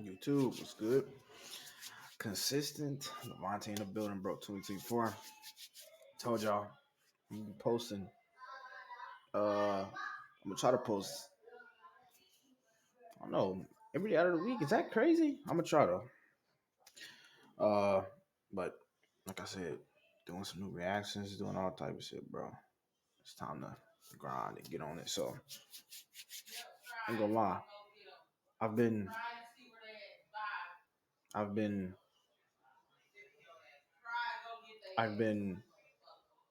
YouTube was good. Consistent. Levante in the building, bro. 2024. Told y'all I'm gonna be posting. I'm gonna try to post. I don't know, every day out of the week. Is that crazy? I'm gonna try to. Uh, but like I said, doing some new reactions, doing all type of shit, bro. It's time to grind and get on it. So I ain't gonna lie. I've been I've been I've been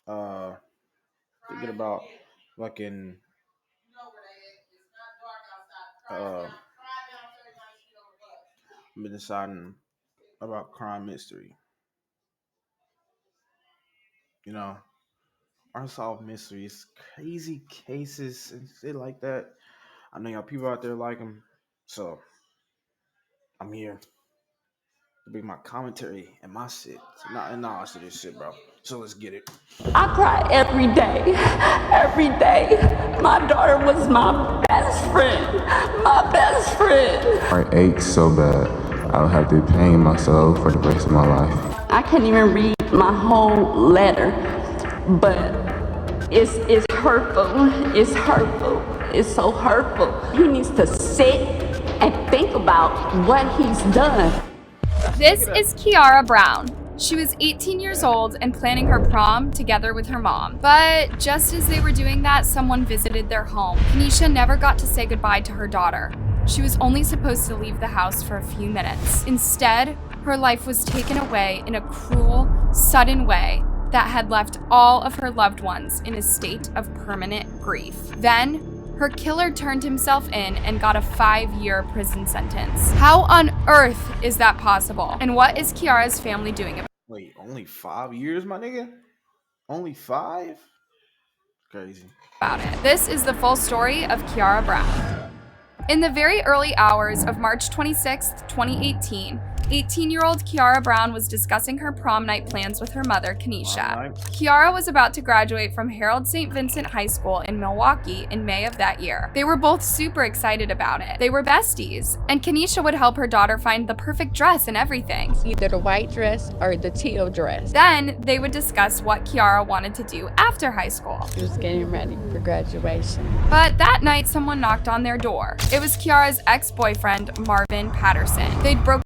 uh thinking about fucking uh I've been deciding about crime mystery. You know, unsolved mysteries, crazy cases and shit like that. I know y'all people out there like them, so I'm here to bring my commentary and my shit, not knowledge to this shit, bro. So let's get it. I cry every day. Every day. My daughter was my best friend. My best friend. My heart aches so bad. I'll have to pain myself for the rest of my life. I can't even read my whole letter, but it's hurtful. It's hurtful. It's so hurtful. He needs to sit and think about what he's done. This is Kiara Brown. She was 18 years old and planning her prom together with her mom. But just as they were doing that, someone visited their home. Kenesha never got to say goodbye to her daughter. She was only supposed to leave the house for a few minutes. Instead, her life was taken away in a cruel, sudden way that had left all of her loved ones in a state of permanent grief. Then, her killer turned himself in and got a 5-year prison sentence. How on earth is that possible? And what is Kiara's family doing about it? Wait, only 5 years, my nigga? Only 5? Crazy. This is the full story of Kiara Brown. In the very early hours of March 26th, 2018, 18-year-old Kiara Brown was discussing her prom night plans with her mother, Kenesha. Kiara was about to graduate from Harold St. Vincent High School in Milwaukee in May of that year. They were both super excited about it. They were besties, and Kenesha would help her daughter find the perfect dress and everything. Either the white dress or the teal dress. Then they would discuss what Kiara wanted to do after high school. She was getting ready for graduation. But that night, someone knocked on their door. It was Kiara's ex-boyfriend, Marvin Patterson. They'd broken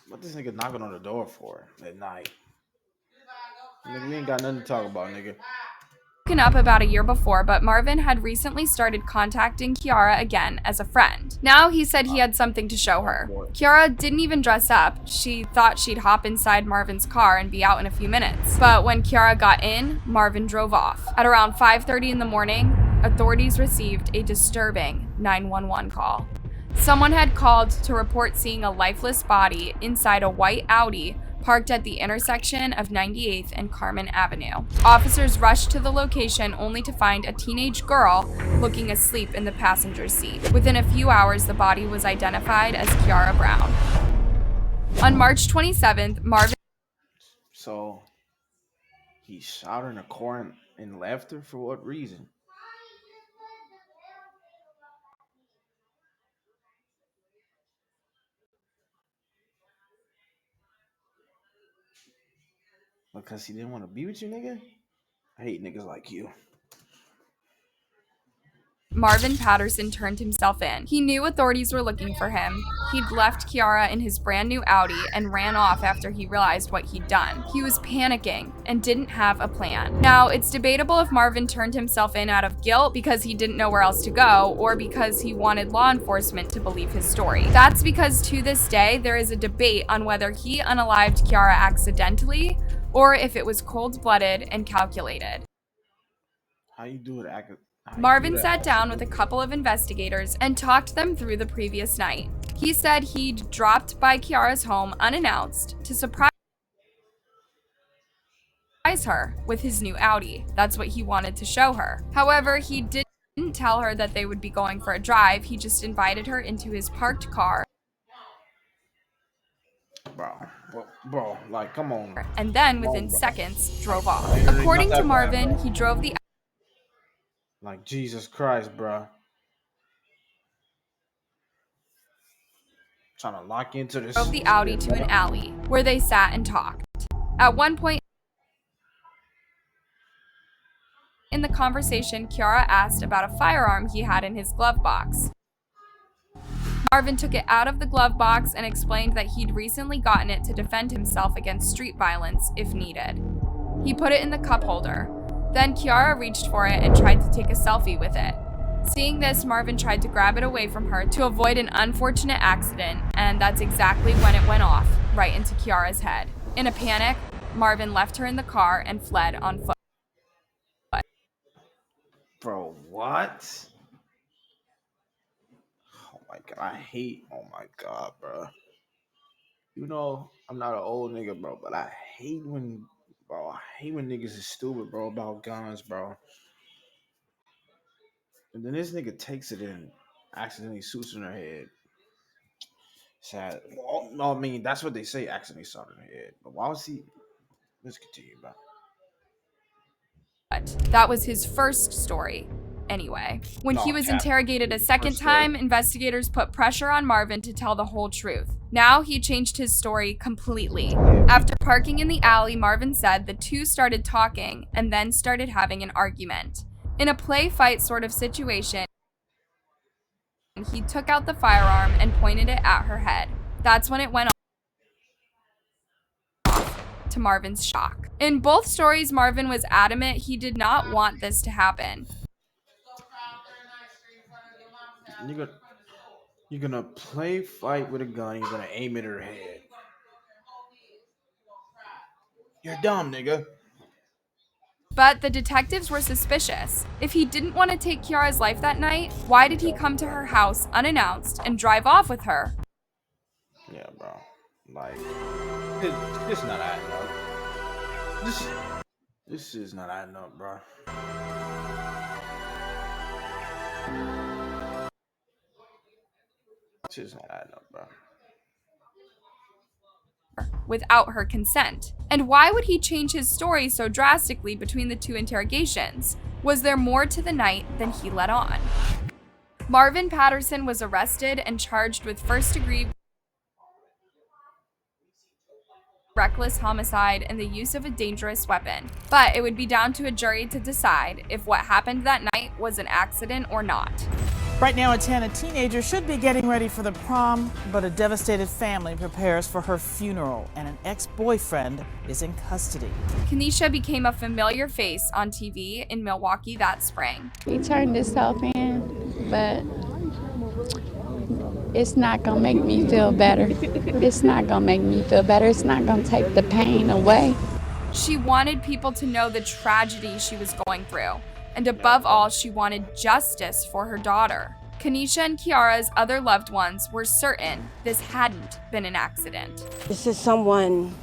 What this nigga knocking on the door for at night? Nigga, we ain't got nothing to talk about, nigga. up about a year before, but Marvin had recently started contacting Kiara again as a friend. Now he said he had something to show her. Kiara didn't even dress up. She thought she'd hop inside Marvin's car and be out in a few minutes. But when Kiara got in, Marvin drove off. At around 5:30 in the morning, authorities received a disturbing 911 call. Someone had called to report seeing a lifeless body inside a white Audi parked at the intersection of 98th and Carmen Avenue. Officers rushed to the location only to find a teenage girl looking asleep in the passenger seat. Within a few hours, the body was identified as Kiara Brown. On March 27th, Marvin... So, he shot her in the car and left her for what reason? Because he didn't want to be with you, nigga? I hate niggas like you. Marvin Patterson turned himself in. He knew authorities were looking for him. He'd left Kiara in his brand new Audi and ran off after he realized what he'd done. He was panicking and didn't have a plan. Now, it's debatable if Marvin turned himself in out of guilt because he didn't know where else to go or because he wanted law enforcement to believe his story. That's because to this day, there is a debate on whether he unalived Kiara accidentally or if it was cold-blooded and calculated. How you do it? Marvin sat down with a couple of investigators and talked them through the previous night. He said he'd dropped by Kiara's home unannounced to surprise her with his new Audi. That's what he wanted to show her. However, he didn't tell her that they would be going for a drive. He just invited her into his parked car. Bro, like, come on. And then, within seconds, drove off. According to Marvin, he drove the... Like, Jesus Christ, bro. Trying to lock into this. Drove the Audi to an alley where they sat and talked. At one point in the conversation, Kiara asked about a firearm he had in his glove box. Marvin took it out of the glove box and explained that he'd recently gotten it to defend himself against street violence if needed. He put it in the cup holder. Then Kiara reached for it and tried to take a selfie with it. Seeing this, Marvin tried to grab it away from her to avoid an unfortunate accident, and that's exactly when it went off, right into Kiara's head. In a panic, Marvin left her in the car and fled on foot. Bro, what? Oh my god, oh my god, bro. You know, I'm not an old nigga, bro, but I hate when niggas is stupid, bro, about guns, bro. And then this nigga takes it and accidentally shoots in her head. Sad. Well, no, I mean, that's what they say, accidentally shot in her head. But why was he... Let's continue, bro. That was his first story. Anyway, when he was interrogated a second time, investigators put pressure on Marvin to tell the whole truth. Now he changed his story completely. After parking in the alley, Marvin said the two started talking and then started having an argument. In a play fight sort of situation, he took out the firearm and pointed it at her head. That's when it went off, to Marvin's shock. In both stories, Marvin was adamant he did not want this to happen. You're gonna play fight with a gun, you're gonna aim it at her head. You're dumb, nigga. But the detectives were suspicious. If he didn't want to take Kiara's life that night, why did he come to her house unannounced and drive off with her? Yeah, bro. Like, it's not adding up. This is not adding up, bro. This is not adding up, bro. Without her consent. And why would he change his story so drastically between the two interrogations? Was there more to the night than he let on? Marvin Patterson was arrested and charged with first-degree reckless homicide and the use of a dangerous weapon. But it would be down to a jury to decide if what happened that night was an accident or not. Right now in 10, a teenager should be getting ready for the prom, but a devastated family prepares for her funeral, and an ex-boyfriend is in custody. Kanisha became a familiar face on TV in Milwaukee that spring. He turned himself in, but it's not gonna make me feel better. It's not gonna make me feel better. It's not gonna take the pain away. She wanted people to know the tragedy she was going through. And above all, she wanted justice for her daughter. Kanisha and Kiara's other loved ones were certain this hadn't been an accident. This is someone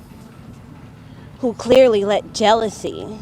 who clearly let jealousy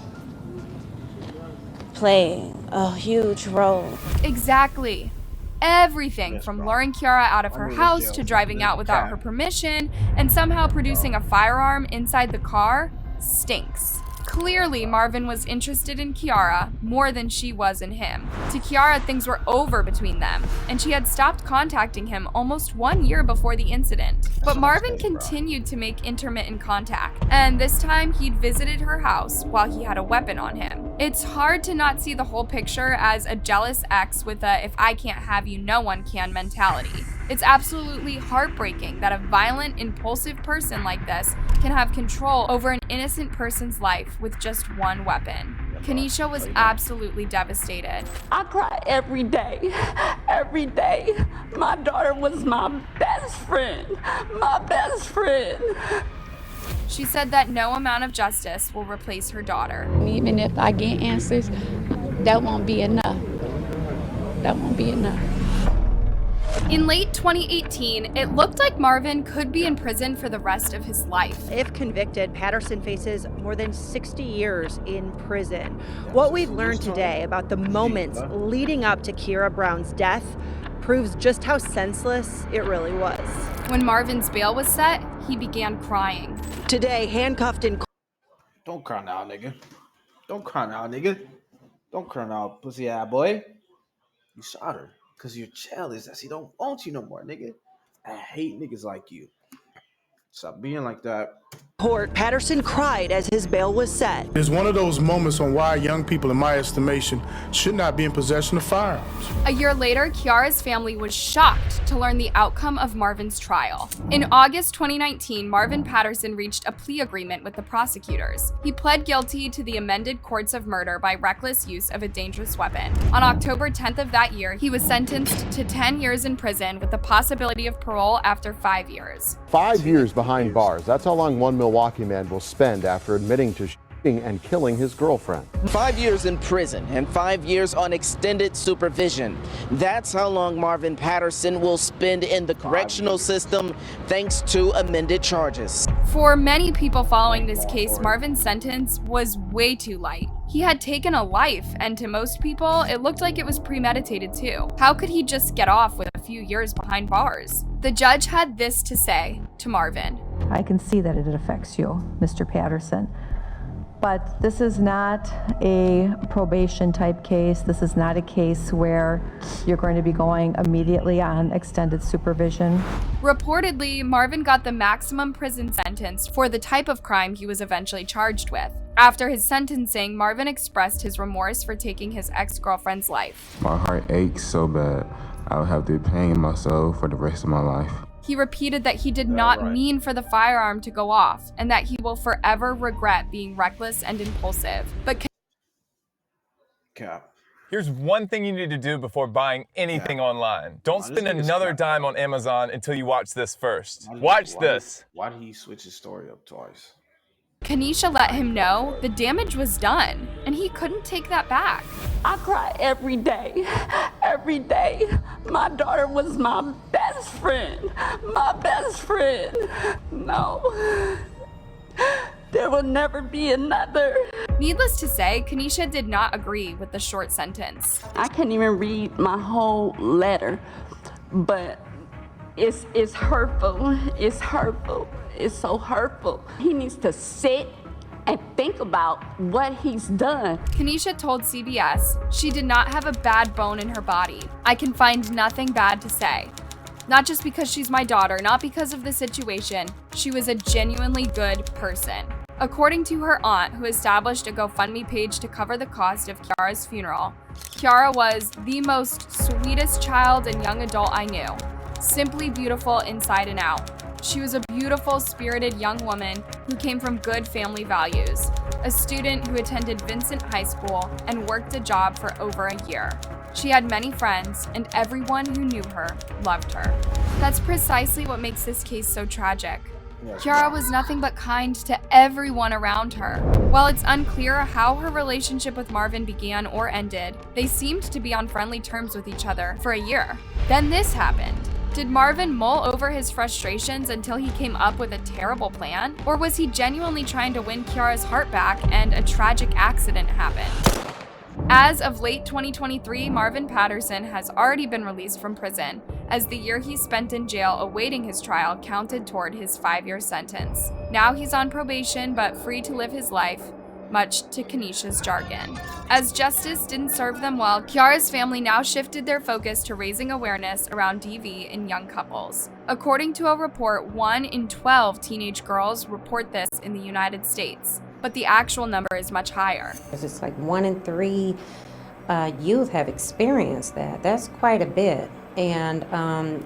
play a huge role. Exactly. Everything from luring Kiara out of her house to driving out without her permission and somehow producing a firearm inside the car stinks. Clearly, Marvin was interested in Kiara more than she was in him. To Kiara, things were over between them, and she had stopped contacting him almost 1 year before the incident. But Marvin continued to make intermittent contact, and this time he'd visited her house while he had a weapon on him. It's hard to not see the whole picture as a jealous ex with a "if I can't have you, no one can" mentality. It's absolutely heartbreaking that a violent, impulsive person like this can have control over an innocent person's life with just one weapon. Kanisha was absolutely devastated. I cry every day. Every day. My daughter was my best friend. My best friend. She said that no amount of justice will replace her daughter. Even if I get answers, that won't be enough. That won't be enough. In late 2018, it looked like Marvin could be in prison for the rest of his life. If convicted, Patterson faces more than 60 years in prison. What we've learned today about the moments leading up to Kiara Brown's death proves just how senseless it really was. When Marvin's bail was set, he began crying. Today, handcuffed in... Don't cry now, nigga. Don't cry now, nigga. Don't cry now, pussy ass boy. You shot her because you're jealous that she don't want you no more, nigga. I hate niggas like you. Stop being like that. Court, Patterson cried as his bail was set. It's one of those moments on why young people, in my estimation, should not be in possession of firearms. A year later, Kiara's family was shocked to learn the outcome of Marvin's trial. In August 2019, Marvin Patterson reached a plea agreement with the prosecutors. He pled guilty to the amended courts of murder by reckless use of a dangerous weapon. On October 10th of that year, he was sentenced to 10 years in prison with the possibility of parole after 5 years. 5 years behind bars. That's how long one Milwaukee man will spend after admitting to shooting and killing his girlfriend. 5 years in prison and 5 years on extended supervision. That's how long Marvin Patterson will spend in the correctional system thanks to amended charges. For many people following this case, Marvin's sentence was way too light. He had taken a life, and to most people, it looked like it was premeditated too. How could he just get off with a few years behind bars? The judge had this to say to Marvin. I can see that it affects you, Mr. Patterson, but this is not a probation type case. This is not a case where you're going to be going immediately on extended supervision. Reportedly, Marvin got the maximum prison sentence for the type of crime he was eventually charged with. After his sentencing, Marvin expressed his remorse for taking his ex-girlfriend's life. My heart aches so bad. I would have the pain in my soul for the rest of my life. He repeated that he did not mean for the firearm to go off and that he will forever regret being reckless and impulsive. But Cap. Here's one thing you need to do before buying anything online. Don't spend another dime on Amazon until you watch this first. Watch this. Why did he switch his story up twice? Kanisha let him know the damage was done, and he couldn't take that back. I cry every day. Every day. My daughter was my best friend. My best friend. No. There will never be another. Needless to say, Kanisha did not agree with the short sentence. I can't even read my whole letter, but it's hurtful. It's hurtful. It's so hurtful. He needs to sit and think about what he's done. Kanisha told CBS she did not have a bad bone in her body. I can find nothing bad to say. Not just because she's my daughter, not because of the situation. She was a genuinely good person. According to her aunt, who established a GoFundMe page to cover the cost of Kiara's funeral, Kiara was the most sweetest child and young adult I knew. Simply beautiful inside and out. She was a beautiful, spirited young woman who came from good family values, a student who attended Vincent High School and worked a job for over a year. She had many friends, and everyone who knew her loved her. That's precisely what makes this case so tragic. Kiara was nothing but kind to everyone around her. While it's unclear how her relationship with Marvin began or ended, they seemed to be on friendly terms with each other for a year. Then this happened. Did Marvin mull over his frustrations until he came up with a terrible plan? Or was he genuinely trying to win Kiara's heart back and a tragic accident happened? As of late 2023, Marvin Patterson has already been released from prison, as the year he spent in jail awaiting his trial counted toward his 5-year sentence. Now he's on probation but free to live his life, much to Kanisha's jargon. As justice didn't serve them well, Kiara's family now shifted their focus to raising awareness around DV in young couples. According to a report, 1 in 12 teenage girls report this in the United States, but the actual number is much higher. It's like 1 in 3 youth have experienced that. That's quite a bit. And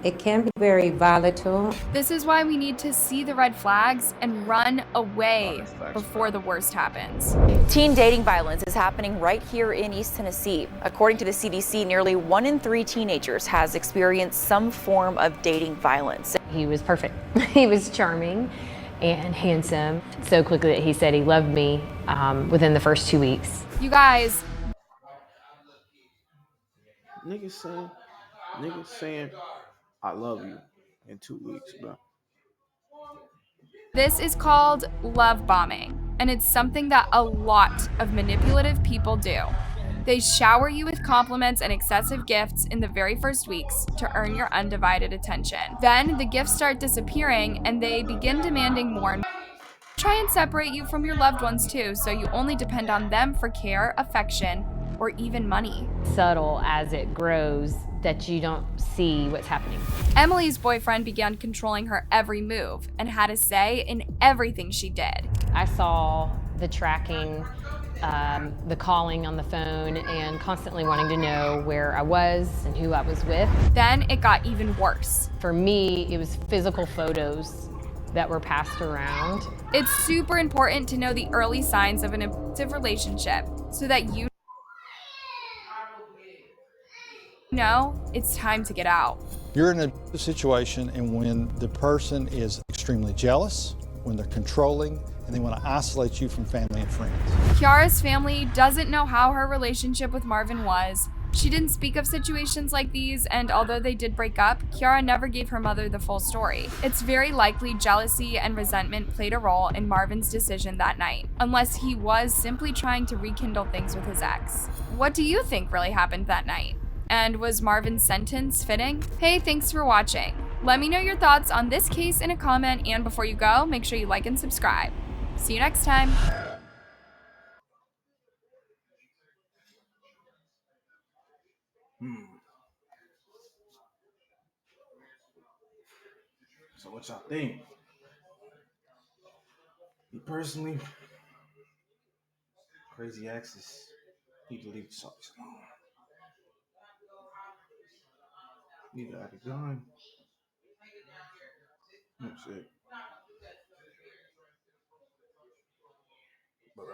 it can be very volatile. This is why we need to see the red flags and run away before the worst happens. Teen dating violence is happening right here in East Tennessee. According to the CDC, nearly 1 in 3 teenagers has experienced some form of dating violence. He was perfect. He was charming and handsome. So quickly that he said he loved me within the first 2 weeks. You guys. Niggas saying, I love you in 2 weeks, bro. This is called love bombing, and it's something that a lot of manipulative people do. They shower you with compliments and excessive gifts in the very first weeks to earn your undivided attention. Then the gifts start disappearing and they begin demanding more. Try and separate you from your loved ones too, so you only depend on them for care, affection, or even money. Subtle as it grows, that you don't see what's happening. Emily's boyfriend began controlling her every move and had a say in everything she did. I saw the tracking, the calling on the phone, and constantly wanting to know where I was and who I was with. Then it got even worse. For me, it was physical photos that were passed around. It's super important to know the early signs of an abusive relationship so that you know it's time to get out. You're in a situation, and when the person is extremely jealous, when they're controlling, and they want to isolate you from family and friends. Kiara's family doesn't know how her relationship with Marvin was. She didn't speak of situations like these, and although they did break up, Kiara never gave her mother the full story. It's very likely jealousy and resentment played a role in Marvin's decision that night, unless he was simply trying to rekindle things with his ex. What do you think really happened that night? And was Marvin's sentence fitting? Hey, thanks for watching. Let me know your thoughts on this case in a comment, and before you go, make sure you like and subscribe. See you next time. So what y'all think? Me personally, crazy exes need to leave the subject alone. Need to act a gun. That's it. But